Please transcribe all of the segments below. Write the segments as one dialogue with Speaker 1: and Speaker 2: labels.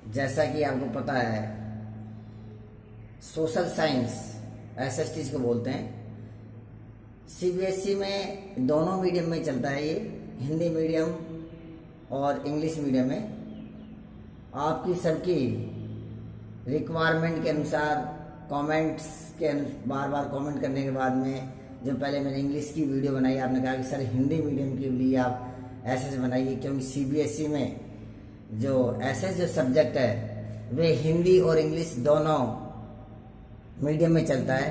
Speaker 1: जैसा कि आपको पता है, सोशल साइंस एसएसटी को बोलते हैं। सीबीएसई में दोनों मीडियम में चलता है ये, हिंदी मीडियम और इंग्लिश मीडियम में। आपकी सबकी रिक्वायरमेंट के अनुसार कमेंट्स के बार बार कमेंट करने के बाद में जो पहले मैंने इंग्लिश की वीडियो बनाई, आपने कहा कि सर हिंदी मीडियम के लिए आप ऐसे बनाइए, क्योंकि सीबीएसई में जो ऐसे जो सब्जेक्ट है वे हिंदी और इंग्लिश दोनों मीडियम में चलता है।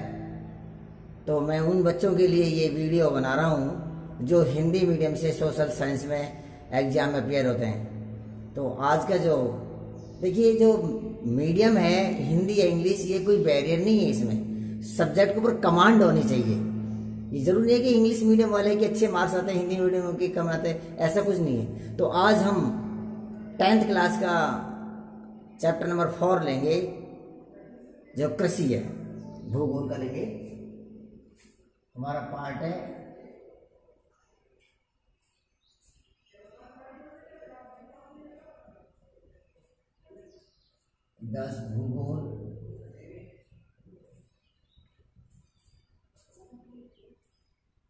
Speaker 1: तो मैं उन बच्चों के लिए ये वीडियो बना रहा हूँ जो हिंदी मीडियम से सोशल साइंस में एग्जाम में अपेयर होते हैं। तो आज का जो देखिए, जो मीडियम है हिंदी या इंग्लिश, ये कोई बैरियर नहीं है। इसमें सब्जेक्ट के ऊपर कमांड होनी चाहिए। ये जरूरी है कि इंग्लिश मीडियम वाले के अच्छे मार्क्स आते हैं, हिंदी मीडियम के कम आते हैं, ऐसा कुछ नहीं है। तो आज हम 10th क्लास का चैप्टर नंबर 4 लेंगे, जो कृषि है, भूगोल का लेंगे। हमारा पार्ट है 10 भूगोल,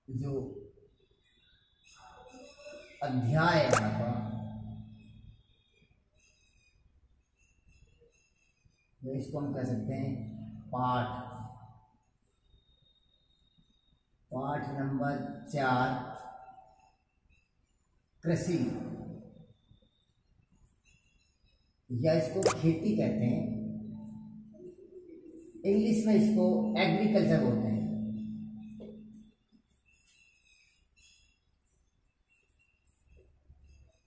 Speaker 1: जो अध्याय है आपका, तो इसको हम कह सकते हैं पाठ नंबर 4 कृषि, या इसको खेती कहते हैं। इंग्लिश में इसको एग्रीकल्चर बोलते हैं।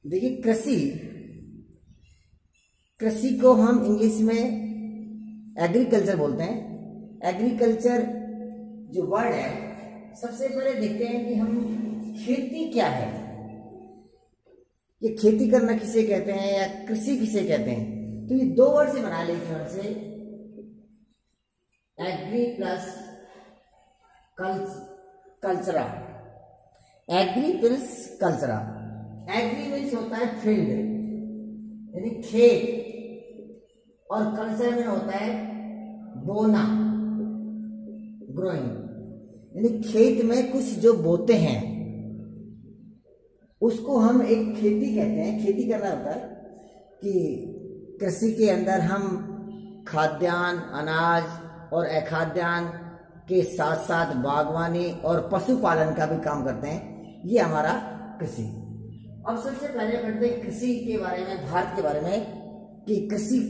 Speaker 1: देखिए, कृषि को हम इंग्लिश में एग्रीकल्चर बोलते हैं। एग्रीकल्चर जो वर्ड है, सबसे पहले देखते हैं कि हम खेती क्या है, ये खेती करना किसे कहते हैं या कृषि किसे कहते हैं। तो ये 2 वर्ड से बना लेते हैं, से agri plus cultura. Agri plus cultura. Agri means होता है फील्ड, यानी खेत, और कल्चर में होता है बोना, ग्रोइंग, यानी खेत में कुछ जो बोते हैं उसको हम एक खेती कहते हैं। खेती करना होता है कि कृषि के अंदर हम खाद्यान्न, अनाज और अखाद्यान्न के साथ साथ बागवानी और पशुपालन का भी काम करते हैं। ये हमारा कृषि। अब सबसे पहले पढ़ते हैं कृषि के बारे में, भारत के बारे में, कि कृषि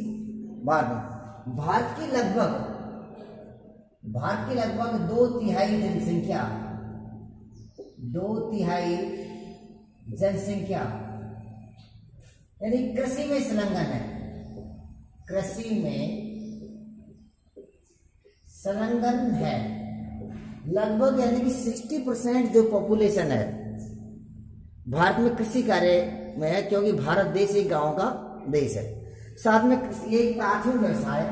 Speaker 1: भारत की लगभग 2/3 जनसंख्या यानी कृषि में संलग्न है। कृषि में संलग्न है लगभग, यानी कि 60% जो पॉपुलेशन है भारत में कृषि कार्य में है, क्योंकि भारत देश एक गांव का देश है। साथ में ये प्राथमिक व्यवसाय,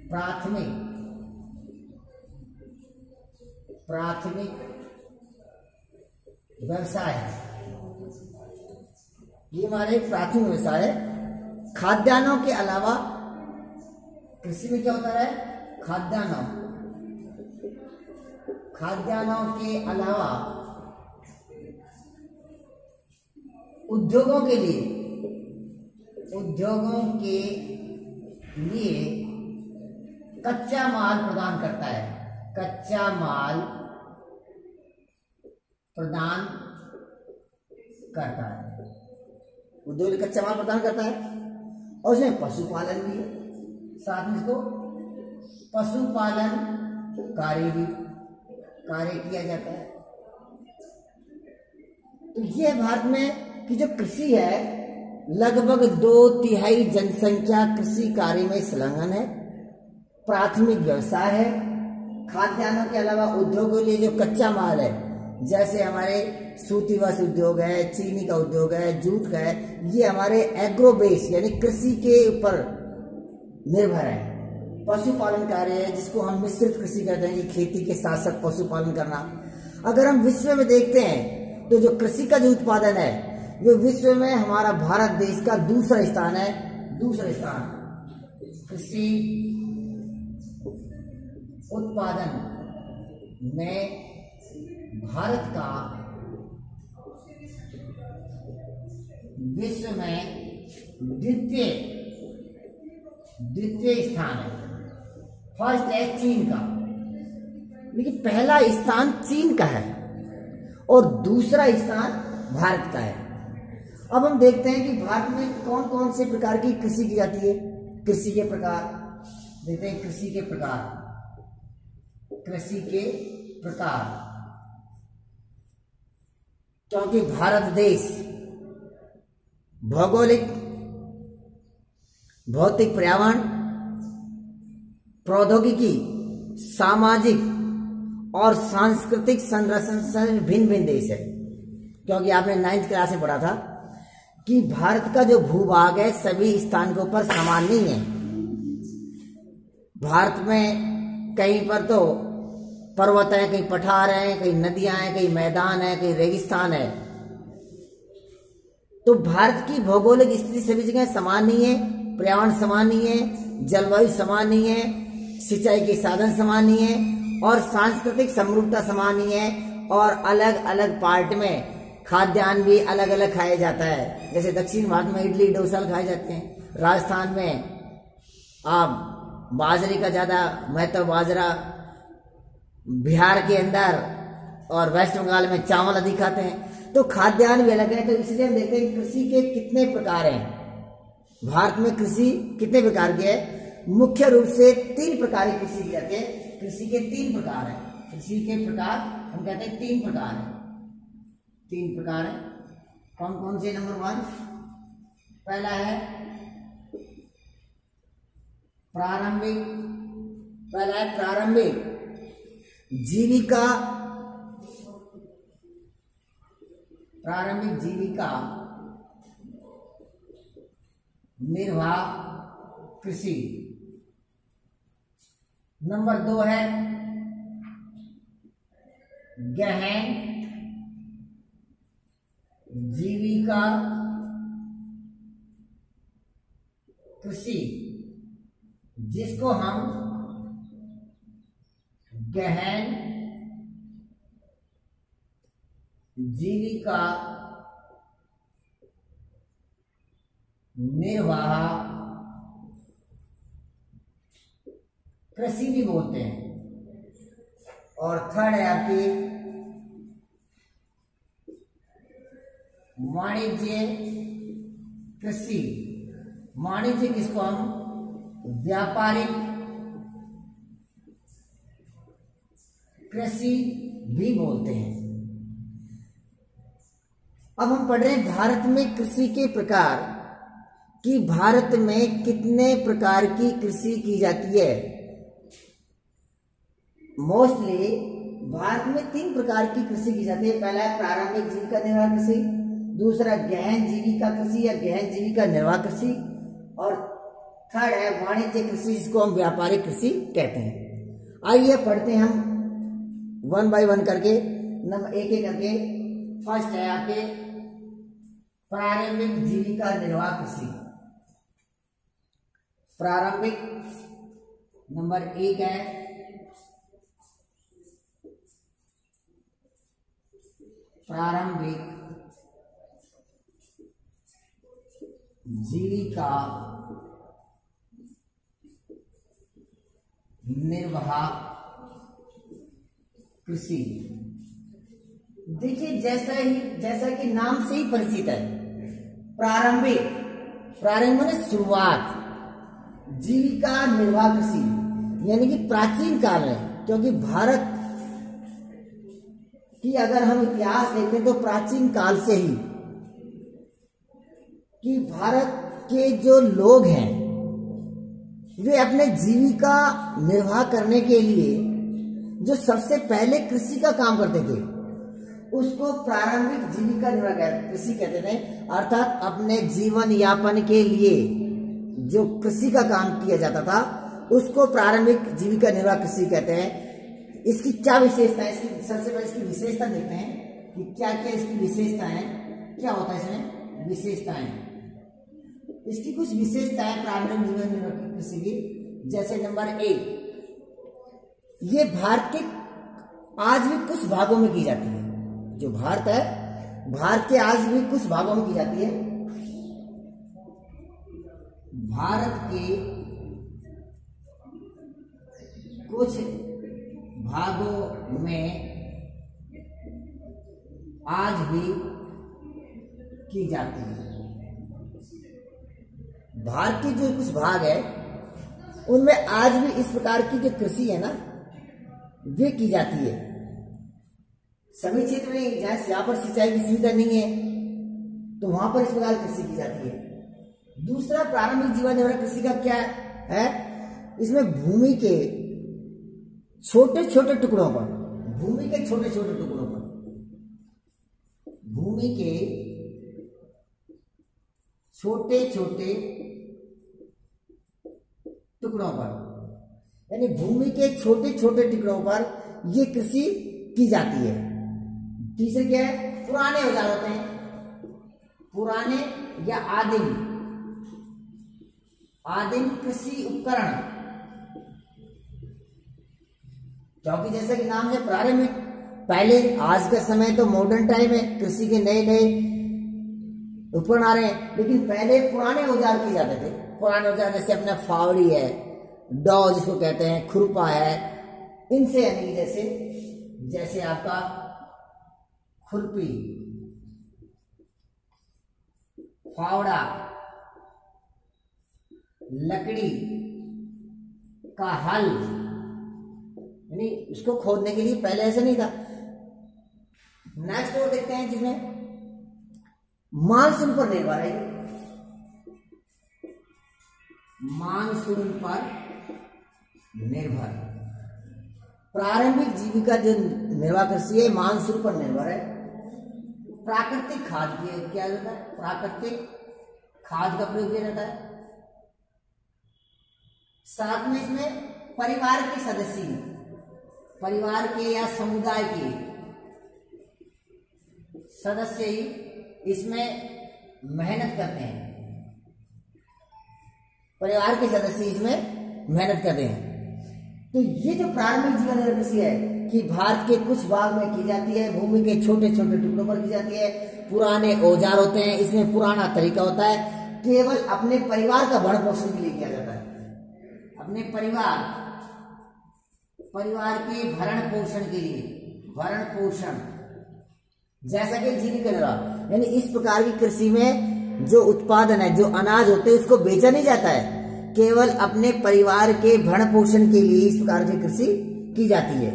Speaker 1: प्राथमिक व्यवसाय है। ये हमारे प्राथमिक व्यवसाय है। खाद्यान्नों के अलावा कृषि में क्या होता है? खाद्यान्नों के अलावा उद्योगों के लिए कच्चा माल प्रदान करता है। कच्चा माल प्रदान करता है, उद्योग कच्चा माल प्रदान करता है। और उसमें पशुपालन भी है, साथ में इसको पशुपालन कार्य किया जाता है। तो ये भारत में कि जो कृषि है, लगभग 2/3 जनसंख्या कृषि कार्य में संलग्न है। प्राथमिक व्यवसाय है। खाद्यान्नों के अलावा उद्योगों के लिए जो कच्चा माल है, जैसे हमारे सूती वस्त्र उद्योग है, चीनी का उद्योग है, जूट का है, ये हमारे एग्रो बेस यानी कृषि के ऊपर निर्भर है। पशुपालन कार्य है, जिसको हम मिश्रित कृषि कहते हैं, कि खेती के साथ साथ पशुपालन करना। अगर हम विश्व में देखते हैं तो जो कृषि का जो उत्पादन है जो विश्व में हमारा भारत देश का दूसरा स्थान है, दूसरा स्थान कृषि उत्पादन में भारत का विश्व में द्वितीय स्थान है। फर्स्ट है चीन का, लेकिन पहला स्थान चीन का है और दूसरा स्थान भारत का है। अब हम देखते हैं कि भारत में कौन कौन से प्रकार की कृषि की जाती है। कृषि के प्रकार देखते हैं। कृषि के प्रकार क्योंकि भारत देश भौगोलिक, भौतिक, पर्यावरण, प्रौद्योगिकी, सामाजिक और सांस्कृतिक संरचना से भिन्न भिन्न देश है। क्योंकि आपने 9th क्लास में पढ़ा था कि भारत का जो भूभाग है सभी स्थान के ऊपर समान नहीं है। भारत में कहीं पर तो पर्वत है, कहीं पठार है, कहीं नदियां हैं, कहीं मैदान है, कहीं रेगिस्तान है। तो भारत की भौगोलिक स्थिति सभी जगह समान नहीं है, पर्यावरण समान नहीं है, जलवायु समान नहीं है, सिंचाई के साधन समान नहीं है और सांस्कृतिक समरूपता समान नहीं है और अलग अलग पार्ट में खाद्यान्न भी अलग अलग खाया जाता है। जैसे दक्षिण भारत में इडली डोसा खाए जाते हैं, राजस्थान में आप बाजरे का ज्यादा महत्व, बाजरा, बिहार के अंदर और वेस्ट बंगाल में चावल अधिक खाते हैं। तो खाद्यान्न भी अलग है। तो इसलिए हम देखते हैं कृषि के कितने प्रकार हैं। भारत में कृषि कितने प्रकार की है? मुख्य रूप से 3 प्रकार की कृषि की जाती है। कृषि के 3 प्रकार हैं। कृषि के प्रकार हम कहते हैं 3 प्रकार हैं। 3 प्रकार हैं। कौन कौन से? नंबर 1 पहला है प्रारंभिक। पहला है प्रारंभिक जीविका, प्रारंभिक जीविका निर्वाह कृषि। नंबर 2 है गहन जीविका कृषि, जिसको हम गहन जीविका निर्वाह कृषि भी बोलते हैं। और थर्ड है आपकी वाणिज्य कृषि। वाणिज्य किसको हम व्यापारिक कृषि भी बोलते हैं। अब हम पढ़ रहे हैं भारत में कृषि के प्रकार कि भारत में कितने प्रकार की कृषि की जाती है। मोस्टली भारत में 3 प्रकार की कृषि की जाती है। पहला है प्रारंभिक जीविका निर्वाह कृषि, दूसरा गहन जीविका कृषि या गहन जीविका निर्वाह कृषि और थर्ड है वाणिज्य कृषि, जिसको हम व्यापारिक कृषि कहते हैं। आइए पढ़ते हैं हम 1 by 1 करके, नंबर एक करके। फर्स्ट है आपके प्रारंभिक जीविका निर्वाह कृषि। प्रारंभिक नंबर 1 है प्रारंभिक जीविका निर्वाह कृषि। देखिए जैसा कि नाम से ही परिचित है, प्रारंभिक, प्रारंभ माने शुरुआत, जीविका निर्वाह कृषि यानी कि प्राचीन काल में। क्योंकि भारत की अगर हम इतिहास देखें तो प्राचीन काल से ही कि भारत के जो लोग हैं वे अपने जीविका निर्वाह करने के लिए जो सबसे पहले कृषि का काम करते थे उसको प्रारंभिक जीविका निर्वाह कृषि कहते थे। अर्थात अपने जीवन यापन के लिए जो कृषि का काम किया जाता था उसको प्रारंभिक जीविका निर्वाह कृषि कहते हैं। इसकी क्या विशेषता है? इसकी सबसे पहले इसकी विशेषता देखते हैं कि क्या क्या इसकी विशेषता है, क्या होता है इसमें विशेषताएं, इसकी कुछ विशेषताएं प्रारंभिक जीवन निर्वाह कृषि की। जैसे नंबर 1, ये भारत के आज भी कुछ भागों में की जाती है। जो भारत है, भारत के आज भी कुछ भागों में की जाती है। भारत के कुछ भागों में आज भी की जाती है। भारत के जो कुछ भाग है उनमें आज भी इस प्रकार की जो कृषि है ना वे की जाती है। सभी क्षेत्र में जहां पर सिंचाई की सुविधा नहीं है तो वहां पर इस प्रकार कृषि की जाती है। दूसरा, प्रारंभिक जीवन निर्वाह कृषि का क्या है, इसमें भूमि के छोटे छोटे टुकड़ों पर, भूमि के छोटे छोटे टुकड़ों पर, भूमि के छोटे छोटे टुकड़ों पर, यानी भूमि के छोटे छोटे टुकड़ों पर ये कृषि की जाती है। तीसरे क्या है, पुराने औजार होते हैं, पुराने या आदिम कृषि उपकरण, क्योंकि जैसे कि नाम है प्रारंभिक, पहले आज का समय तो मॉडर्न टाइम है, कृषि के नए नए उपकरण आ रहे हैं, लेकिन पहले पुराने औजार किए जाते थे। पुराने औजार जैसे अपना फावड़ी है, डॉ जिसको कहते हैं, खुरपा है, इनसे यानी जैसे आपका खुरपी, फावड़ा, लकड़ी का हल, यानी उसको खोदने के लिए पहले ऐसा नहीं था। नेक्स्ट और देखते हैं जिसमें मानसून पर निर्भर है, मानसून पर निर्भर। प्रारंभिक जीविका जो निर्वाह कृषि है मानसून पर निर्भर है। प्राकृतिक खाद किया जाता है, प्राकृतिक खाद का प्रयोग किया जाता है। साथ में इसमें परिवार के सदस्य, परिवार के या समुदाय के सदस्य ही इसमें मेहनत करते हैं, परिवार के सदस्य इसमें मेहनत करते हैं। तो ये जो प्रारंभिक जीवन निर्वाह कृषि है कि भारत के कुछ भाग में की जाती है, भूमि के छोटे छोटे टुकड़ों पर की जाती है, पुराने औजार होते हैं, इसमें पुराना तरीका होता है, केवल अपने परिवार का भरण पोषण के लिए किया जाता है, अपने परिवार के भरण पोषण के लिए, भरण पोषण, जैसा कि जीविका निर्वाह, यानी इस प्रकार की कृषि में जो उत्पादन है, जो अनाज होते हैं उसको बेचा नहीं जाता है, केवल अपने परिवार के भरण पोषण के लिए इस प्रकार की कृषि की जाती है।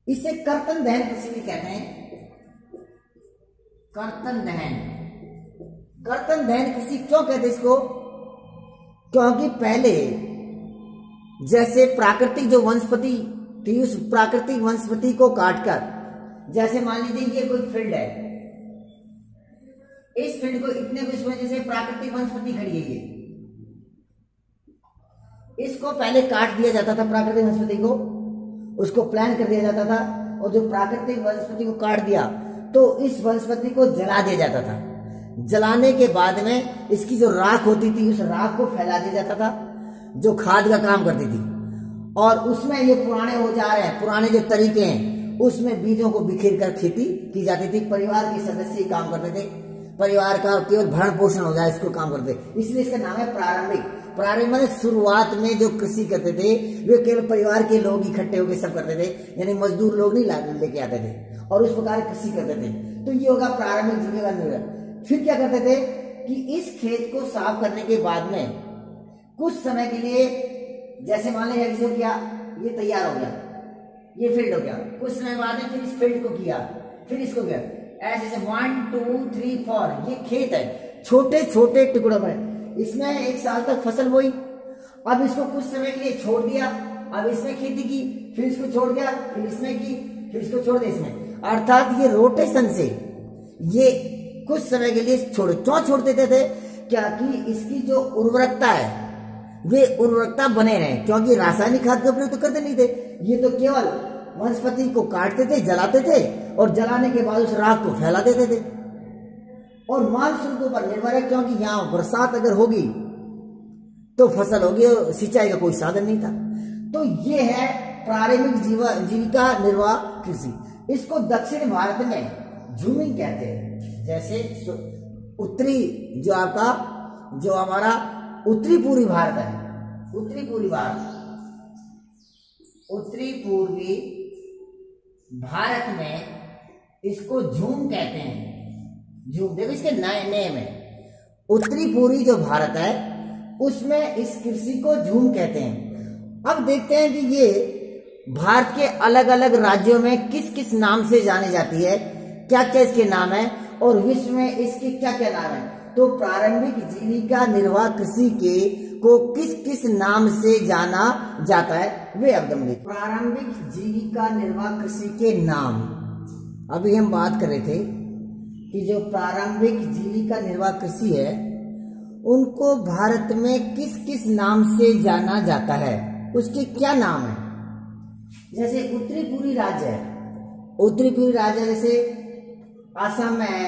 Speaker 1: इसे कर्तन दहन कृषि भी कहते हैं। कर्तन दहन कृषि क्यों कहते हैं इसको, क्योंकि पहले जैसे प्राकृतिक जो वनस्पति थी उस प्राकृतिक वनस्पति को काटकर, जैसे मान लीजिए ये कोई फील्ड है, इस फील्ड को इतने कुछ में जैसे प्राकृतिक वनस्पति खड़ी है, इसको पहले काट दिया जाता था, प्राकृतिक वनस्पति को उसको प्लान कर दिया जाता था, और जो प्राकृतिक वनस्पति को काट दिया तो इस वनस्पति को जला दिया जाता था। जलाने के बाद में इसकी जो राख होती थी उस राख को फैला दिया जाता था, जो खाद का काम करती थी, और उसमें ये पुराने औजार हैं, पुराने जो तरीके हैं, उसमें बीजों को बिखेर कर खेती की जाती थी। परिवार के सदस्य काम करते थे, परिवार का केवल भरण पोषण हो जाए इसको काम करते, इसलिए इसका नाम है प्रारंभिक। प्रारंभिक में शुरुआत में जो कृषि करते थे वे केवल परिवार के लोग इकट्ठे होकर सब करते थे, यानी मजदूर लोग नहीं लेके आते थे, और उस प्रकार कृषि करते थे। तो ये होगा प्रारंभिक जीविका निर्वाह। फिर क्या करते थे कि इस खेत को साफ करने के बाद में कुछ समय के लिए, जैसे मान लीजिए किसी को किया, ये तैयार हो गया, ये फील्ड हो गया, कुछ समय बाद में फिर इस फील्ड को किया, फिर इसको किया, ऐसे 1 2 3 4 ये खेत है, छोटे छोटे टुकड़ों में, इसमें एक साल तक फसल बोई, अब इसको कुछ समय के लिए छोड़ दिया, अब इसमें खेती की, फिर इसको छोड़ दिया, फिर इसमें की, फिर इसको छोड़ दिया इसमें, अर्थात ये रोटेशन से ये कुछ समय के लिए छोड़, क्यों छोड़ देते थे, क्या कि इसकी जो उर्वरकता है वे उर्वरकता बने रहे, क्योंकि रासायनिक खाद का प्रयोग तो करते नहीं थे, ये तो केवल वनस्पति को काटते थे, जलाते थे और जलाने के बाद उस राख को फैला देते थे। और मानसून के ऊपर निर्भर है, क्योंकि यहाँ बरसात अगर होगी तो फसल होगी और सिंचाई का कोई साधन नहीं था। तो ये है प्रारंभिक जीविका निर्वाह कृषि। इसको दक्षिण भारत में झूमिंग कहते हैं। जैसे उत्तरी जो हमारा उत्तरी पूर्वी भारत है, उत्तरी पूर्वी भारत में इसको झूम कहते हैं। झूम देखो इसके नेम है। उत्तरी पूर्वी जो भारत है उसमें इस कृषि को झूम कहते हैं। अब देखते हैं कि ये भारत के अलग अलग राज्यों में किस किस नाम से जानी जाती है, क्या क्या इसके नाम है और विश्व में इसके क्या क्या नाम है। तो प्रारंभिक जीविका निर्वाह कृषि को किस किस नाम से जाना जाता है वे अब हम देखते। प्रारंभिक जीविका निर्वाह कृषि के नाम, अभी हम बात कर रहे थे कि जो प्रारंभिक जीविका निर्वाह कृषि है उनको भारत में किस किस नाम से जाना जाता है, उसके क्या नाम है। जैसे उत्तरी पूर्वी राज्य है, उत्तरी पूर्वी राज्य जैसे असम है,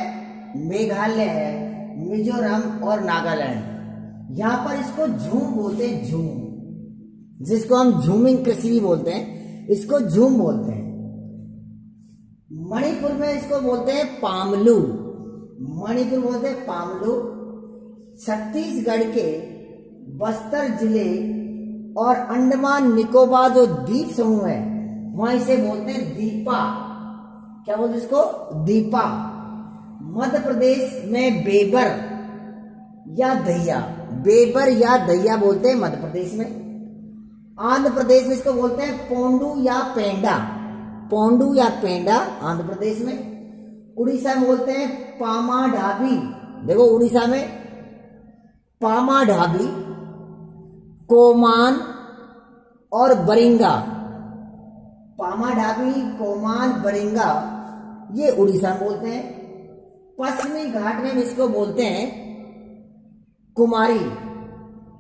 Speaker 1: मेघालय है, मिजोरम और नागालैंड, यहाँ पर इसको झूम बोलते हैं। झूम, जिसको हम झूमिंग कृषि भी बोलते हैं, इसको झूम बोलते हैं। मणिपुर में इसको बोलते हैं पामलू, मणिपुर बोलते हैं पामलू। छत्तीसगढ़ के बस्तर जिले और अंडमान निकोबार जो द्वीप समूह है वहां इसे बोलते हैं दीपा। क्या बोलते हैं इसको? दीपा। मध्य प्रदेश में बेबर या दहिया, बेबर या दहिया बोलते हैं मध्य प्रदेश में। आंध्र प्रदेश में इसको बोलते हैं पोंडू या पेंडा, पोंडू या पेंडा आंध्र प्रदेश में। उड़ीसा में बोलते हैं पामा ढाबी, देखो उड़ीसा में पामा ढाबी, कोमान और बरिंगा, पामा ढाबी, कोमान, बरिंगा ये उड़ीसा में बोलते हैं। पश्चिमी घाट में इसको बोलते हैं कुमारी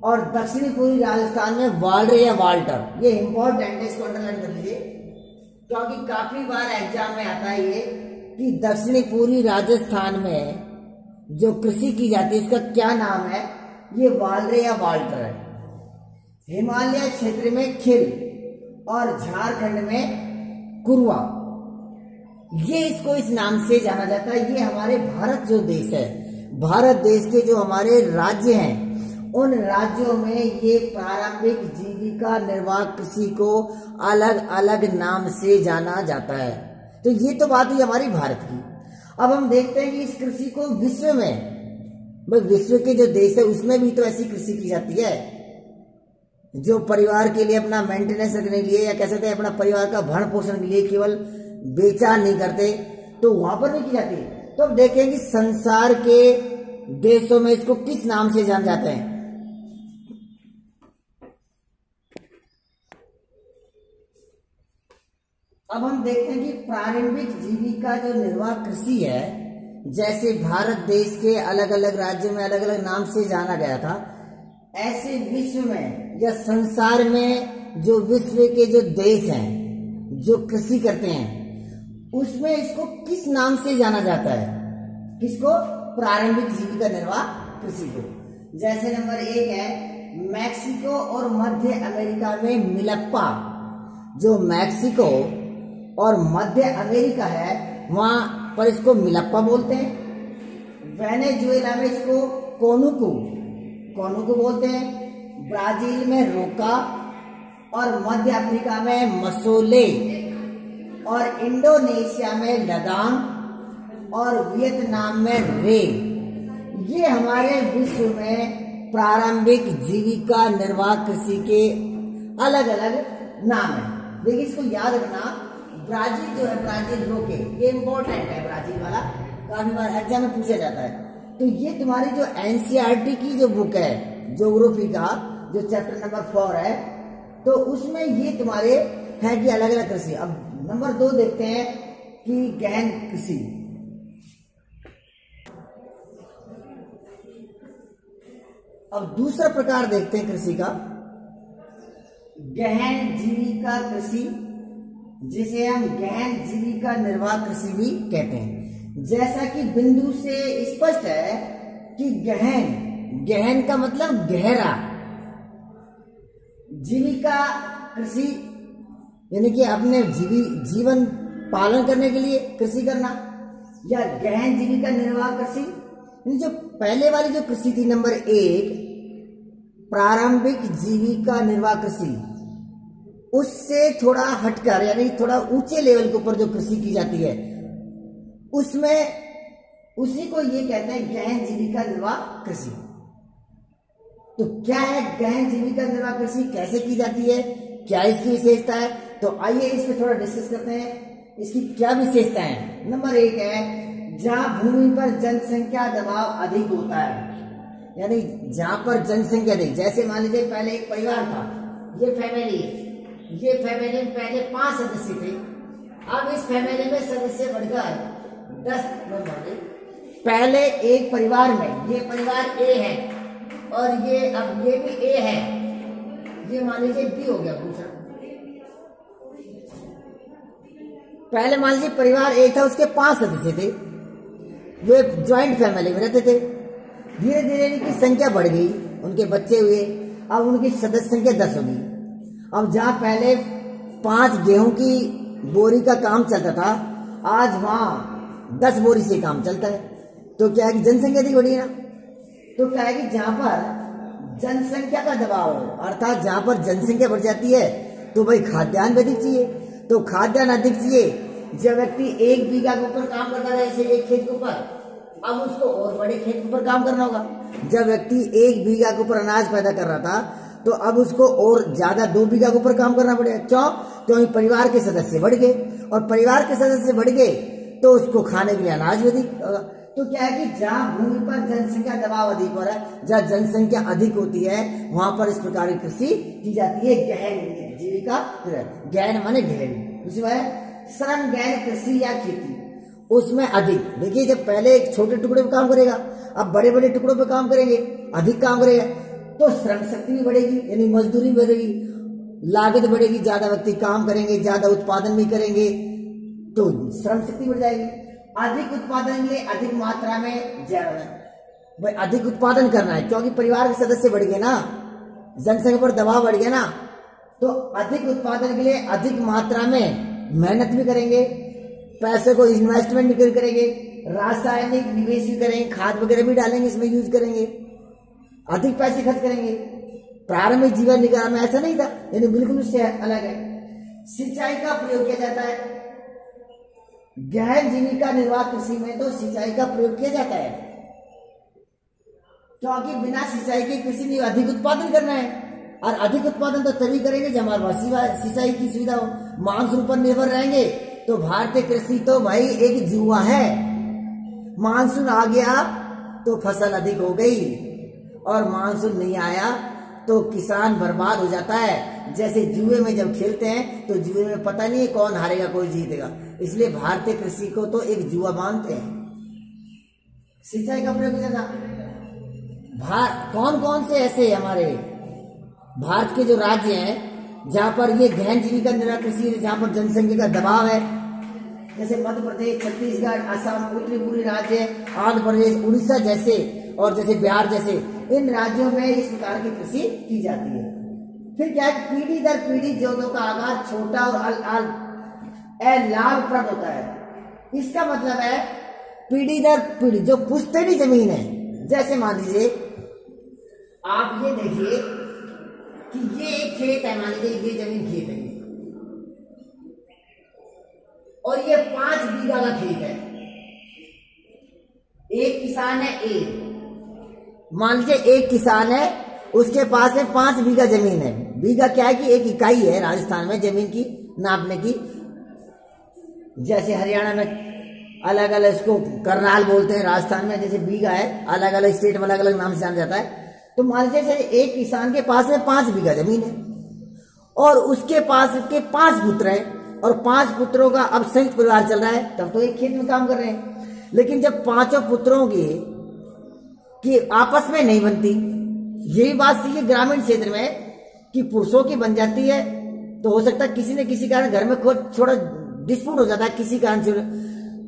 Speaker 1: और दक्षिणी पूर्वी राजस्थान में वाल्डर या वाल्टर। ये इंपॉर्टेंट है, इसको अंडरलाइन कर लीजिए क्योंकि काफी बार एग्जाम में आता है ये कि दक्षिणी पूर्वी राजस्थान में जो कृषि की जाती है उसका क्या नाम है, ये वाल्डर या वाल्टर है। हिमालय क्षेत्र में खिल और झारखंड में कुरवा, ये इसको इस नाम से जाना जाता है। ये हमारे भारत जो देश है, भारत देश के जो हमारे राज्य हैं उन राज्यों में ये प्रारंभिक जीविका निर्वाह कृषि को अलग अलग नाम से जाना जाता है। तो ये तो बात हुई हमारी भारत की। अब हम देखते हैं कि इस कृषि को विश्व में, विश्व के जो देश है उसमें भी तो ऐसी कृषि की जाती है जो परिवार के लिए अपना मेंटेनेंस रखने के लिए या कह सकते हैं अपना परिवार का भरण पोषण के लिए केवल बेचा नहीं करते, तो वहां पर भी की जाती है। तो अब देखें कि संसार के देशों में इसको किस नाम से जान जाते हैं। अब हम देखते हैं कि प्रारंभिक जीविका जो निर्वाह कृषि है, जैसे भारत देश के अलग अलग राज्यों में अलग अलग नाम से जाना गया था, ऐसे विश्व में या संसार में जो विश्व के जो देश हैं जो कृषि करते हैं उसमें इसको किस नाम से जाना जाता है, किसको? प्रारंभिक जीविका निर्वाह कृषि को। जैसे नंबर 1 है मैक्सिको और मध्य अमेरिका में मिलप्पा, जो मैक्सिको और मध्य अमेरिका है वहां पर इसको मिलप्पा बोलते हैं। वेनेजुएला में इसको कोनुकू बोलते हैं। ब्राजील में रोका और मध्य अफ्रीका में मसोले और इंडोनेशिया में लदांग और वियतनाम में रे। ये हमारे विश्व में प्रारंभिक जीविका निर्वाह कृषि के अलग अलग नाम है। देखिए इसको याद रखना, ब्राजील जो है, ब्राजील रोके, ये इंपॉर्टेंट है, ब्राजील वाला काफी बार एग्जाम में पूछा जाता है। तो ये तुम्हारी जो एनसीईआरटी की जो बुक है ज्योग्राफी का जो चैप्टर नंबर 4 है, तो उसमें ये तुम्हारे है कि अलग अलग कृषि। अब नंबर 2 देखते हैं कि गहन कृषि। अब दूसरा प्रकार देखते हैं कृषि का, गहन जीविका कृषि जिसे हम गहन जीविका निर्वाह कृषि भी कहते हैं। जैसा कि बिंदु से स्पष्ट है कि गहन का मतलब गहरा, जीविका कृषि यानी कि अपने जीवन पालन करने के लिए कृषि करना, या गहन जीविका निर्वाह कृषि। जो पहले वाली जो कृषि थी नंबर 1, प्रारंभिक जीविका निर्वाह कृषि, उससे थोड़ा हटकर यानी थोड़ा ऊंचे लेवल के ऊपर जो कृषि की जाती है उसमें उसी को ये कहते हैं गहन जीविका निर्वाह कृषि। तो क्या है गहन जीविका निर्वाह कृषि, कैसे की जाती है, क्या इसकी विशेषता है, तो आइए इस पे थोड़ा डिस्कस करते हैं। इसकी क्या विशेषता है। नंबर 1 है जहां भूमि पर जनसंख्या दबाव अधिक होता है, यानी जहां पर जनसंख्या अधिक, जैसे मान लीजिए पहले एक परिवार था, ये फैमिली में पहले 5 सदस्य थे, अब इस फैमिली में सदस्य बढ़कर 10 नंबर। पहले एक परिवार में ये परिवार ए है और ये अब ये भी ए है, ये मान लीजिए बी हो गया दूसरा। पहले मान लीजिए परिवार ए था, उसके 5 सदस्य थे, वे ज्वाइंट फैमिली में रहते थे। धीरे धीरे इनकी संख्या बढ़ गई, उनके बच्चे हुए, अब उनकी सदस्य संख्या 10 हो गई। अब जहां पहले 5 गेहूं की बोरी का काम चलता था, आज वहां 10 बोरी से काम चलता है। तो क्या है कि जनसंख्या अधिक बढ़ी ना। तो क्या है कि जहां पर जनसंख्या का दबाव हो, अर्थात जहां पर जनसंख्या बढ़ जाती है तो भाई खाद्यान्न भी अधिक चाहिए। तो खाद्यान्न अधिक चाहिए, जब व्यक्ति 1 बीघा के ऊपर काम करता था, जैसे एक खेत के ऊपर, अब उसको और बड़े खेत के ऊपर काम करना होगा। जब व्यक्ति 1 बीघा के ऊपर अनाज पैदा कर रहा था, तो अब उसको और ज्यादा 2 बीघा के ऊपर काम करना पड़ेगा। क्यों? क्योंकि परिवार के सदस्य बढ़ गए, और परिवार के सदस्य बढ़ गए तो उसको खाने के लिए अनाज भी अधिक होगा। तो क्या है कि जहां भूमि पर जनसंख्या दबाव अधिक हो रहा है, जहां जनसंख्या अधिक होती है, वहां पर इस प्रकार की कृषि की जाती है गहन जीविका। गहन माने गहन, दूसरा है श्रम गहन कृषि या खेती, उसमें अधिक। देखिए जब पहले एक छोटे टुकड़े पे काम करेगा, अब बड़े बड़े टुकड़ों पे काम करेंगे, अधिक काम करेगा, तो श्रम शक्ति भी बढ़ेगी, यानी मजदूरी बढ़ेगी, लागत बढ़ेगी, ज्यादा व्यक्ति काम करेंगे, ज्यादा उत्पादन भी करेंगे, तो श्रम शक्ति बढ़ जाएगी। अधिक उत्पादन के लिए अधिक मात्रा में भाई अधिक उत्पादन करना है, क्योंकि परिवार के सदस्य बढ़ गए ना, जनसंख्या पर दबाव बढ़ गया ना, तो अधिक उत्पादन के लिए अधिक मात्रा में मेहनत भी करेंगे, पैसे को इन्वेस्टमेंट भी करेंगे, रासायनिक निवेश भी करेंगे, खाद वगैरह भी डालेंगे, इसमें यूज करेंगे, अधिक पैसे खर्च करेंगे। प्रारंभिक जीवन निकाय में ऐसा नहीं था, यानी बिल्कुल उससे अलग है। सिंचाई का प्रयोग किया जाता है गहन जीविका निर्वाह कृषि में, तो सिंचाई का प्रयोग किया जाता है, क्योंकि बिना सिंचाई की कृषि नहीं, अधिक उत्पादन करना है, और अधिक उत्पादन तो तभी करेंगे जब हमारे पास सिंचाई की सुविधा हो। मानसून पर निर्भर रहेंगे तो भारतीय कृषि तो भाई एक जुआ है, मानसून आ गया तो फसल अधिक हो गई, और मानसून नहीं आया तो किसान बर्बाद हो जाता है। जैसे जुए में जब खेलते हैं तो जुए में पता नहीं है कौन हारेगा कौन जीतेगा, इसलिए भारतीय कृषि को तो एक जुआ मानते हैं। सिंचाई का प्रयोग ज्यादा, कौन कौन से ऐसे हमारे भारत के जो राज्य हैं जहां पर ये गहन जीविका निर्वाह कृषि, जहां पर जनसंख्या का दबाव है, जैसे मध्य प्रदेश, छत्तीसगढ़, असम, उत्तरी पूर्वी राज्य, आंध्र प्रदेश, उड़ीसा जैसे, और जैसे बिहार जैसे, इन राज्यों में इस प्रकार की कृषि की जाती है। फिर क्या है, पीढ़ी दर पीढ़ी जोतों का आकार छोटा और लाभप्रद होता है। इसका मतलब है पीढ़ी दर पीढ़ी जो पुश्तैनी जमीन है, जैसे मान लीजिए आप ये देखिए कि ये एक खेत है, मान लीजिए ये जमीन खेत है और ये 5 बीघा का खेत है, एक किसान है ए, मान लीजिए एक किसान है, उसके पास में 5 बीघा जमीन है। बीघा क्या है कि एक इकाई है राजस्थान में जमीन की नापने की, जैसे हरियाणा में अलग अलग इसको करनाल बोलते हैं, राजस्थान में जैसे बीघा है, अलग अलग स्टेट में अलग अलग नाम से जाना जाता है। तो मान लीजिए एक किसान के पास में 5 बीघा जमीन है और उसके पास के 5 पुत्र हैं, और 5 पुत्रों का अब संयुक्त परिवार चल रहा है, तब तो एक खेत में काम कर रहे हैं। लेकिन जब 5 पुत्रों की आपस में नहीं बनती, यही बात सीखिए ग्रामीण क्षेत्र में कि पुरुषों की बन जाती है तो हो सकता है किसी न किसी कारण घर में थोड़ा डिस्प्यूट हो जाता है किसी कारण से।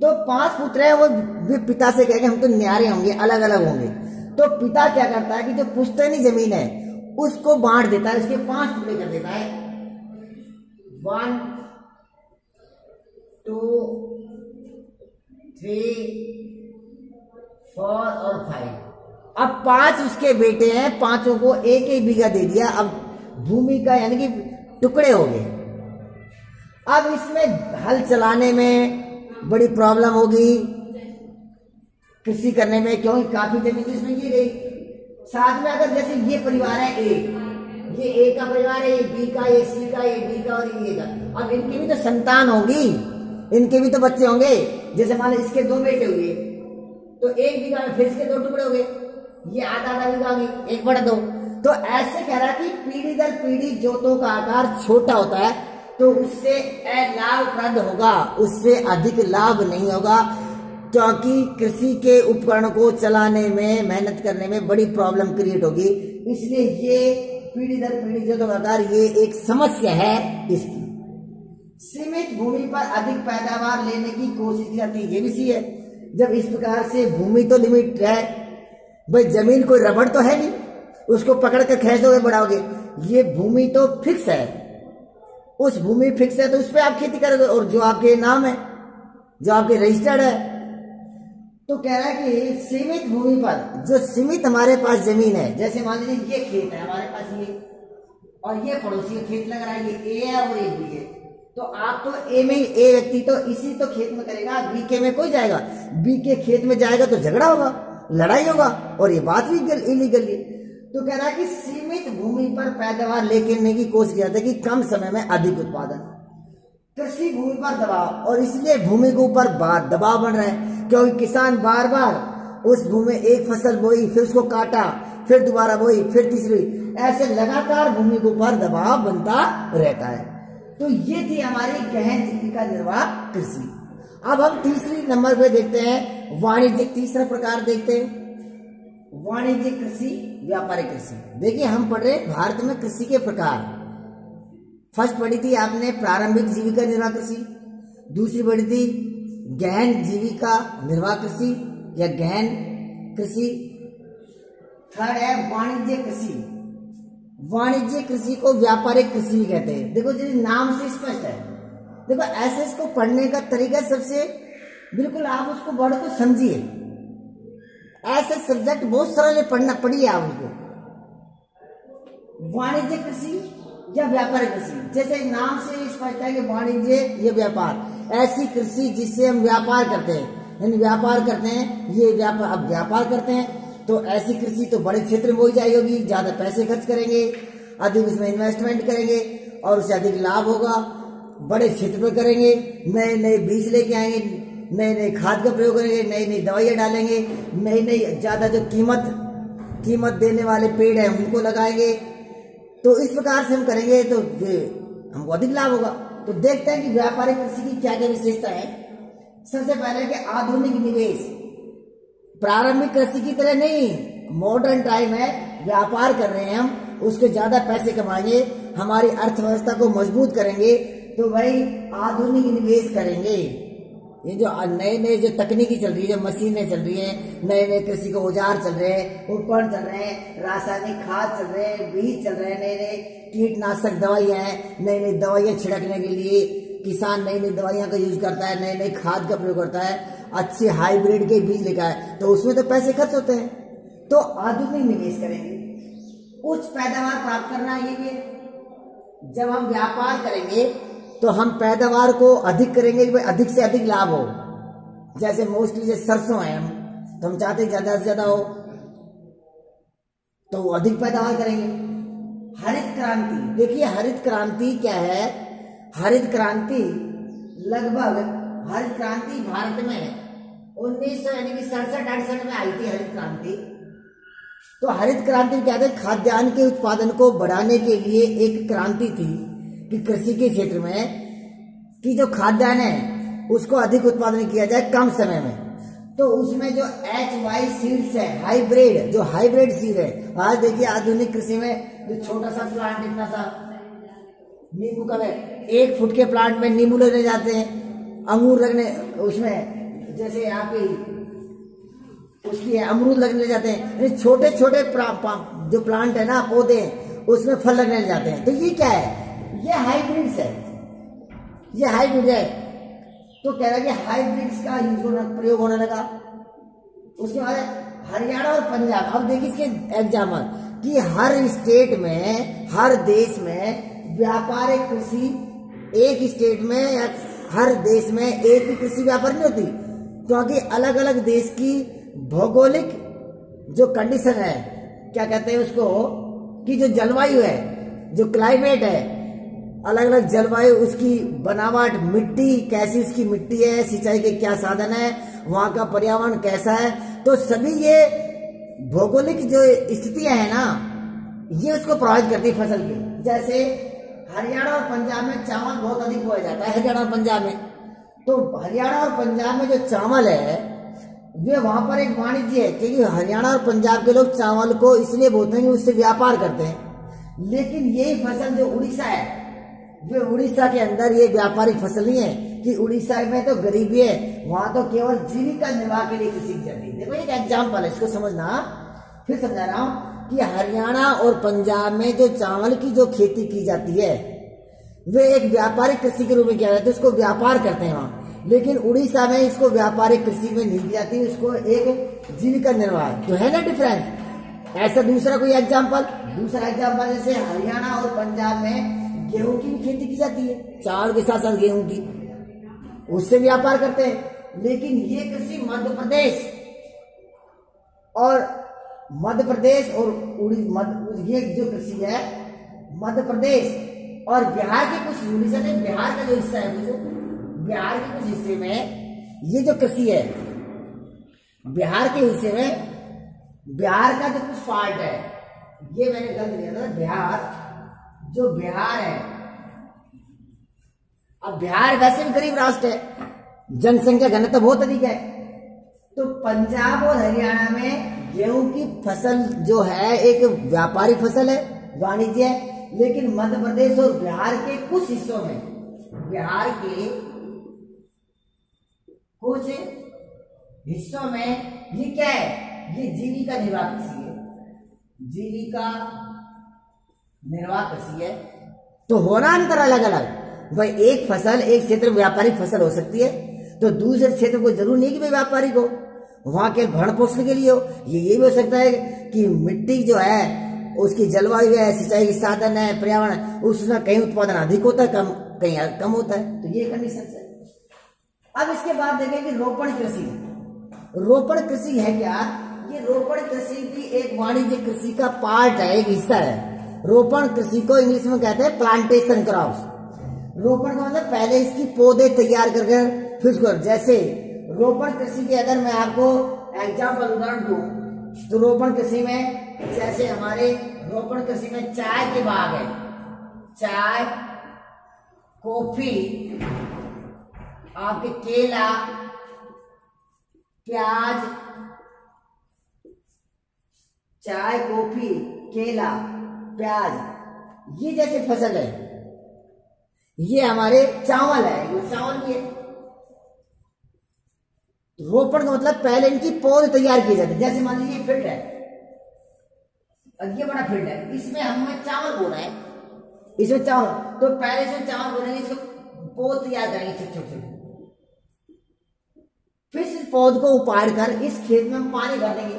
Speaker 1: तो 5 पुत्र है, वो पिता से कहेंगे हम तो न्यारे होंगे, अलग अलग होंगे। तो पिता क्या करता है कि जो पुश्तैनी जमीन है उसको बांट देता है, उसके 5 टुकड़े कर देता है, 1 2 3 4 और 5। अब 5 उसके बेटे हैं, 5 को एक एक बीघा दे दिया। अब भूमि का यानी कि टुकड़े हो गए। अब इसमें हल चलाने में बड़ी प्रॉब्लम होगी, कृषि करने में, क्योंकि काफी जमीन इसमें की गई। साथ में अगर जैसे ये परिवार है ए, ये ए का परिवार है, ये बी का, ये सी का, ये डी का और ये का। अब इनकी भी तो संतान होगी, इनके भी तो बच्चे होंगे। जैसे मान लो इसके 2 बेटे हुए तो 1 बीघा में फिर इसके 2 टुकड़े हो गए, ये आधा बीघा होगी, 1/2। तो ऐसे कह रहा है कि पीढ़ी दर पीढ़ी जोतों का आकार छोटा होता है तो उससे अलाभप्रद होगा, उससे अधिक लाभ नहीं होगा, क्योंकि कृषि के उपकरण को चलाने में, मेहनत करने में बड़ी प्रॉब्लम क्रिएट होगी। इसलिए ये पीढ़ी दर पीढ़ी जोतों का आकार ये एक समस्या है इसकी। सीमित भूमि पर अधिक पैदावार लेने की कोशिश की जाती है, ये भी सही है। जब इस प्रकार से भूमि तो लिमिट है भाई, जमीन कोई रबड़ तो है नहीं उसको पकड़ कर खींच दोगे बढ़ाओगे, ये भूमि तो फिक्स है। उस भूमि फिक्स है तो उस पर आप खेती करोगे, और जो आपके नाम है, जो आपके रजिस्टर्ड है। तो कह रहा है कि सीमित भूमि पर, जो सीमित हमारे पास जमीन है, जैसे मान लीजिए ये खेत है हमारे पास, ये और ये पड़ोसी का खेत लग रहा है, ये ए है और ये बी है। तो आप तो ए में, ए व्यक्ति तो इसी तो खेत में करेगा, बी के में कोई जाएगा, बी के खेत में जाएगा तो झगड़ा होगा, लड़ाई होगा, और ये बात भी इलीगल है। तो कह रहा है कि सीमित भूमि पर पैदावार लेने की कोशिश किया था कि कम समय में अधिक उत्पादन। कृषि भूमि पर दबाव, और इसलिए भूमि के ऊपर दबाव बन रहा है, क्योंकि किसान बार बार उस भूमि में एक फसल बोई, फिर उसको काटा, फिर दोबारा बोई, फिर तीसरी, ऐसे लगातार भूमि के ऊपर दबाव बनता रहता है। तो ये थी हमारी गहन जीविका निर्वाह कृषि। अब हम तीसरी नंबर पे देखते हैं वाणिज्यिक, तीसरा प्रकार देखते हैं वाणिज्यिक कृषि, व्यापारिक कृषि। देखिए हम पढ़ रहे भारत में कृषि के प्रकार। फर्स्ट पढ़ी थी आपने प्रारंभिक जीविका निर्वाह कृषि, दूसरी पढ़ी थी गहन जीविका निर्वाह कृषि या गहन कृषि, थर्ड है वाणिज्य कृषि। वाणिज्य कृषि को व्यापारिक कृषि भी कहते हैं। देखो जी नाम से स्पष्ट है। देखो ऐसे इसको पढ़ने का तरीका सबसे बिल्कुल आप उसको वर्ड को समझिए। ऐसे सब्जेक्ट बहुत सरल पढ़ना पड़िए आप उसको। वाणिज्य कृषि या व्यापारिक कृषि, जैसे नाम से स्पष्ट है कि वाणिज्य या व्यापार, ऐसी कृषि जिससे हम व्यापार करते हैं, यानी व्यापार करते हैं, ये व्यापार, अब व्यापार करते हैं तो ऐसी कृषि तो बड़े क्षेत्र में हो जाएगी होगी, ज्यादा पैसे खर्च करेंगे, अधिक उसमें इन्वेस्टमेंट करेंगे और उससे अधिक लाभ होगा, बड़े क्षेत्र में करेंगे, नए नए बीज लेके आएंगे, नए नए खाद का प्रयोग करेंगे, नई नई दवाइयां डालेंगे, नई नई ज्यादा जो कीमत देने वाले पेड़ हैं उनको लगाएंगे। तो इस प्रकार से हम करेंगे तो हमको अधिक लाभ होगा। तो देखते हैं कि व्यापारिक कृषि की क्या क्या विशेषता है। सबसे पहले कि आधुनिक निवेश, प्रारंभिक कृषि की तरह नहीं, मॉडर्न टाइम है, व्यापार कर रहे हैं हम, उसके ज्यादा पैसे कमाएंगे, हमारी अर्थव्यवस्था को मजबूत करेंगे, तो भाई आधुनिक निवेश करेंगे। ये जो नए नए जो तकनीकी चल रही है, जो मशीनें चल रही है, नए नए कृषि के औजार चल रहे हैं, उपकरण चल रहे हैं, रासायनिक खाद चल रहे हैं, बीज चल रहे हैं, नए नए कीटनाशक दवाइयां हैं, नई नई दवाइयां छिड़कने के लिए किसान नई नई दवाइयां का यूज करता है, नए नए खाद का प्रयोग करता है, अच्छे हाइब्रिड के बीज लेकर आए, तो उसमें तो पैसे खर्च होते हैं। तो आधुनिक निवेश करेंगे, उच्च पैदावार प्राप्त करना, ये भी है। जब हम व्यापार करेंगे तो हम पैदावार को अधिक करेंगे कि भाई अधिक से अधिक लाभ हो। जैसे मोस्टली जैसे सरसों है, हम तो हम चाहते हैं ज्यादा से ज्यादा हो, तो अधिक पैदावार करेंगे। हरित क्रांति, देखिए हरित क्रांति क्या है। हरित क्रांति लगभग, हरित क्रांति भारत में 1967-68 में आई थी हरित क्रांति। तो हरित क्रांति क्या थे, खाद्यान्न के उत्पादन को बढ़ाने के लिए एक क्रांति थी कि कृषि के क्षेत्र में कि जो खाद्यान्न है उसको अधिक उत्पादन किया जाए कम समय में। तो उसमें जो HY सीड्स है, हाइब्रिड, जो हाइब्रिड सीड है, आज देखिए आधुनिक कृषि में जो छोटा सा प्लांट इतना सा नींबू का 1 फुट के प्लांट में नींबू लगने जाते हैं, अंगूर लगने उसमें जैसे आपकी उसकी अमरूद लगने जाते हैं। छोटे छोटे जो प्लांट है ना, पौधे, उसमें फल लगने जाते हैं। तो ये क्या है? ये हाइब्रिड्स है, ये हाइब्रिड है। तो कह रहा है कि हाइब्रिड्स का प्रयोग होने लगा। उसके बाद हरियाणा और पंजाब। अब देखिए इसके एग्जाम्पल कि हर स्टेट में, हर देश में व्यापारिक कृषि, एक स्टेट में या हर देश में एक ही कृषि व्यापार नहीं होती, क्योंकि अलग अलग देश की भौगोलिक जो कंडीशन है, क्या कहते हैं उसको, कि जो जलवायु है, जो क्लाइमेट है, अलग अलग जलवायु, उसकी बनावट, मिट्टी कैसी उसकी मिट्टी है, सिंचाई के क्या साधन है, वहां का पर्यावरण कैसा है, तो सभी ये भौगोलिक जो स्थितियां है ना, ये उसको प्रभावित करती है फसल की। जैसे हरियाणा और पंजाब में चावल बहुत अधिक बोया जाता है, हरियाणा और पंजाब में। तो हरियाणा और पंजाब में जो चावल है वे वहां पर एक वाणिज्य है, क्योंकि हरियाणा और पंजाब के लोग चावल को इसलिए बोते हैं कि उससे व्यापार करते हैं। लेकिन यही फसल जो उड़ीसा है, वे उड़ीसा के अंदर ये व्यापारिक फसल नहीं है, कि उड़ीसा में तो गरीबी है, वहां तो केवल जीविका निर्वाह के लिए कृषि की जाती है। देखो एक एग्जाम्पल है, इसको समझना, फिर समझा रहा हूं कि हरियाणा और पंजाब में जो चावल की जो खेती की जाती है, वे एक व्यापारिक कृषि के रूप में किया जाता है, उसको व्यापार करते हैं वहां। लेकिन उड़ीसा में इसको व्यापारिक कृषि में नहीं की जाती, उसको एक जीविका निर्वाह। तो है ना डिफरेंस। ऐसा दूसरा कोई एग्जाम्पल, दूसरा एग्जाम्पल जैसे हरियाणा और पंजाब में गेहूं की खेती की जाती है, चावल के साथ साथ गेहूं की, उससे व्यापार करते हैं। लेकिन ये कृषि मध्य प्रदेश और ये जो कृषि है मध्य प्रदेश और बिहार के कुछ उड़ीसा ने, बिहार का जो हिस्सा है, बिहार के कुछ हिस्से में ये जो कृषि है, बिहार के हिस्से में, बिहार का जो कुछ पार्ट है, ये मैंने गलत लिया था, बिहार है। अब बिहार वैसे भी गरीब राष्ट्र है, जनसंख्या घनत्व बहुत अधिक है। तो पंजाब और हरियाणा में गेहूं की फसल जो है एक व्यापारिक फसल है, वाणिज्य है। लेकिन मध्य प्रदेश और बिहार के कुछ हिस्सों में, बिहार के कुछ हिस्सों में ये क्या है? ये जीविका निर्वाह कृषि है, जीविका निर्वाह कृषि है। तो होना अंतर अलग अलग। भाई एक फसल, एक क्षेत्र में व्यापारिक फसल हो सकती है, तो दूसरे क्षेत्र को जरूर नहीं कि भाई व्यापारिक हो, वहां के भरण पोषण के लिए हो। ये भी हो सकता है कि मिट्टी जो है उसकी जलवायु है, सिंचाई के साधन है, पर्यावरण, उसमें कहीं उत्पादन अधिक होता है, कहीं कम होता है। तो ये कंडीशन है। अब इसके बाद देखें कि रोपण कृषि। रोपण कृषि है क्या? ये रोपण कृषि भी एक वाणिज्य कृषि का पार्ट है, एक हिस्सा है। रोपण कृषि को इंग्लिश में कहते हैं प्लांटेशन क्रॉप्स। रोपण का मतलब पहले इसकी पौधे तैयार करके फिर उसको, जैसे रोपण कृषि के अगर मैं आपको एग्जाम्पल उदाहरण दूं, तो रोपण कृषि में जैसे हमारे रोपण कृषि में चाय के बाग है, चाय, कॉफी, आपके केला, प्याज, चाय, कॉफी, केला, प्याज, ये जैसे फसल है। ये हमारे चावल है, ये चावल भी है। रोपण का मतलब पहले इनकी पौध तैयार की जाती है। जैसे मान लीजिए फील्ड है, और ये बड़ा फील्ड है, इसमें हमें चावल बोना है, इसमें चावल, तो पहले से चावल बोनेंगे, इसको पौध तैयार करेंगे छोटे छोटे, फिर इस पौध को उपाड़ कर इस खेत में पानी भर देंगे,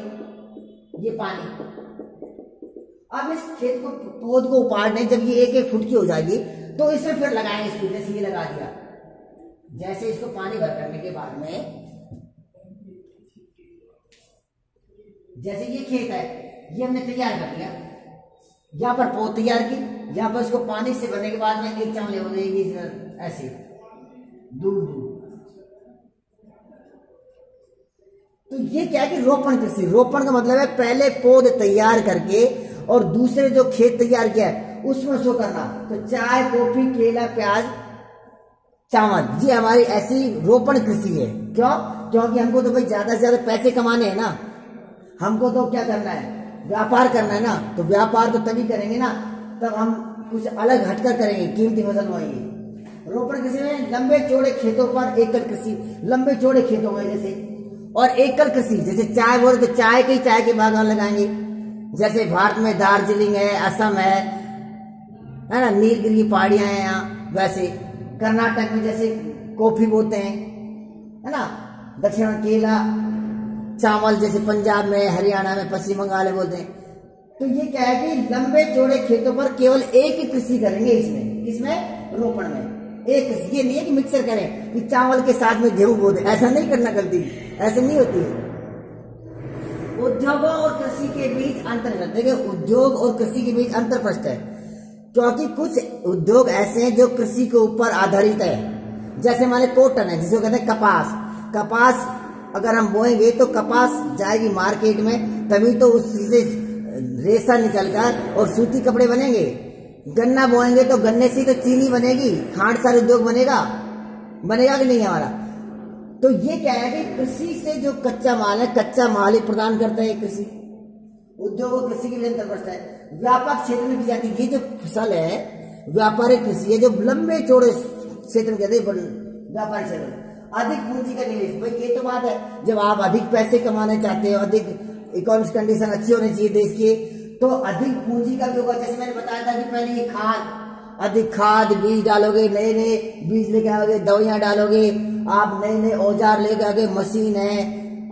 Speaker 1: ये पानी। अब इस खेत को, पौध को उपाड़ने, जब ये 1-1 फुट की हो जाएगी तो इसमें फिर लगाएंगे इसको, जैसे ये लगा दिया। जैसे इसको पानी भर करने के बाद में, जैसे ये खेत है, ये हमने तैयार कर दिया, यहाँ पर पौध तैयार की, यहाँ पर इसको पानी से भरने के बाद में एक चावल हो जाएगी ऐसे दूर दूर। तो ये क्या है कि रोपण कृषि। रोपण का मतलब है पहले पौध तैयार करके और दूसरे जो खेत तैयार किया है उसमें उसको करना। तो चाय, कॉफी, केला, प्याज, चावल, ये हमारी ऐसी रोपण कृषि है। क्यों? क्योंकि हमको तो भाई ज्यादा से ज्यादा पैसे कमाने हैं ना, हमको तो क्या करना है, व्यापार करना है ना। तो व्यापार तो तभी करेंगे ना, तब हम कुछ अलग हटकर करेंगे, कीमती फसल बोएंगे। रोपण कृषि में लंबे चौड़े खेतों पर एकल कृषि, लंबे चौड़े खेतों में जैसे, और एकल कृषि जैसे चाय बोले तो चाय के बागान लगाएंगे। जैसे भारत में दार्जिलिंग है, असम है ना, नीलगिरी की पहाड़ियां हैं यहाँ। वैसे कर्नाटक में जैसे कॉफी बोते हैं, है ना। दक्षिण में केला, चावल जैसे पंजाब में, हरियाणा में, पश्चिम बंगाल में बोलते हैं। तो ये क्या है कि लंबे चौड़े खेतों पर केवल एक ही कृषि करेंगे इसमें रोपण में एक कृषि। ये नहीं है कि मिक्सर करें कि चावल के साथ में गेहूं बो दे, ऐसा नहीं करना, गलती ऐसे नहीं होती है। उद्योगों और कृषि के बीच अंतर, देखिए उद्योग और कृषि के बीच अंतर स्पष्ट है, क्योंकि कुछ उद्योग ऐसे हैं जो कृषि के ऊपर आधारित है। जैसे हमारे कॉटन है, जिसको कहते हैं कपास अगर हम बोएंगे तो कपास जाएगी मार्केट में, तभी तो उससे रेशा निकलकर और सूती कपड़े बनेंगे। गन्ना बोएंगे तो गन्ने से तो चीनी बनेगी, खांड सार उद्योग बनेगा कि नहीं हमारा। तो ये क्या है कि कृषि से जो कच्चा माल है, कच्चा माल ही प्रदान करता है कृषि। उद्योग और कृषि के लिए अंतर पड़ता है। व्यापक क्षेत्र में की जाती है ये जो फसल है, व्यापारिक कृषि है, जो लंबे चौड़े क्षेत्र में कहते हैं व्यापारिक क्षेत्र। अधिक पूंजी का निवेश, भाई ये तो बात है, जब आप अधिक पैसे कमाने चाहते हो, अधिक इकोनॉमिक कंडीशन अच्छी होनी चाहिए देश की, तो अधिक पूंजी का भी होगा। जैसे मैंने बताया था कि पहले ये अधिक खाद बीज डालोगे, नए बीज लेके आओगे, दवाइयां डालोगे, आप नए औजार लेके आओगे, मशीन है,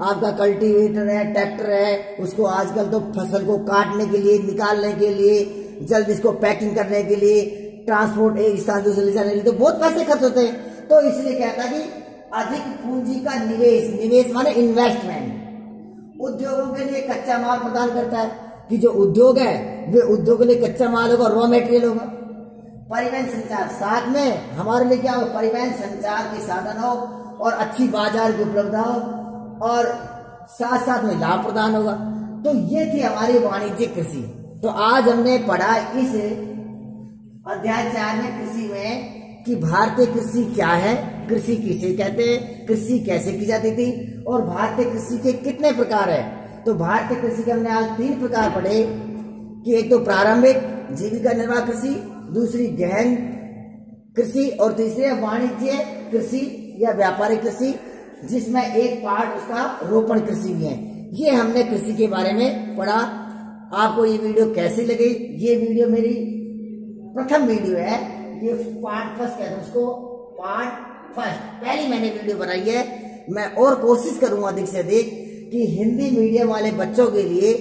Speaker 1: आपका कल्टीवेटर है, ट्रैक्टर है, उसको आजकल तो फसल को काटने के लिए, निकालने के लिए, जल्द इसको पैकिंग करने के लिए, ट्रांसपोर्ट एक स्थान दूसरे ले जाने के लिए तो बहुत पैसे खर्च होते हैं। तो इसलिए कहता कि अधिक पूंजी का निवेश माने इन्वेस्टमेंट। उद्योगों के लिए कच्चा माल प्रदान करता है कि जो उद्योग है वे उद्योग के लिए कच्चा माल होगा, रॉ मटेरियल होगा। परिवहन संचार, साथ में हमारे लिए क्या हो, परिवहन संचार के साधन हो और अच्छी बाजार की उपलब्धता हो और साथ साथ में लाभ प्रदान होगा। तो ये थी हमारी वाणिज्यिक कृषि। तो आज हमने पढ़ा इस अध्याय 4 में कृषि में कि भारतीय कृषि क्या है, कृषि किसे कहते हैं, कृषि कैसे की जाती थी और भारतीय कृषि के कितने प्रकार है। तो भारतीय कृषि के हमने आज 3 प्रकार पढ़े कि एक तो प्रारंभिक जीविका निर्वाह कृषि, दूसरी गहन कृषि और तीसरी है वाणिज्य कृषि या व्यापारिक कृषि, जिसमें एक पार्ट उसका रोपण कृषि भी है। ये हमने कृषि के बारे में पढ़ा। आपको ये वीडियो कैसी लगी? ये वीडियो मेरी प्रथम वीडियो है, ये पार्ट फर्स्ट कहते हैं उसको, पार्ट फर्स्ट पहली मैंने वीडियो बनाई है। मैं और कोशिश करूंगा अधिक से अधिक कि हिंदी मीडियम वाले बच्चों के लिए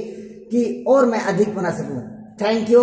Speaker 1: कि और मैं अधिक बना सकूं। Thank you.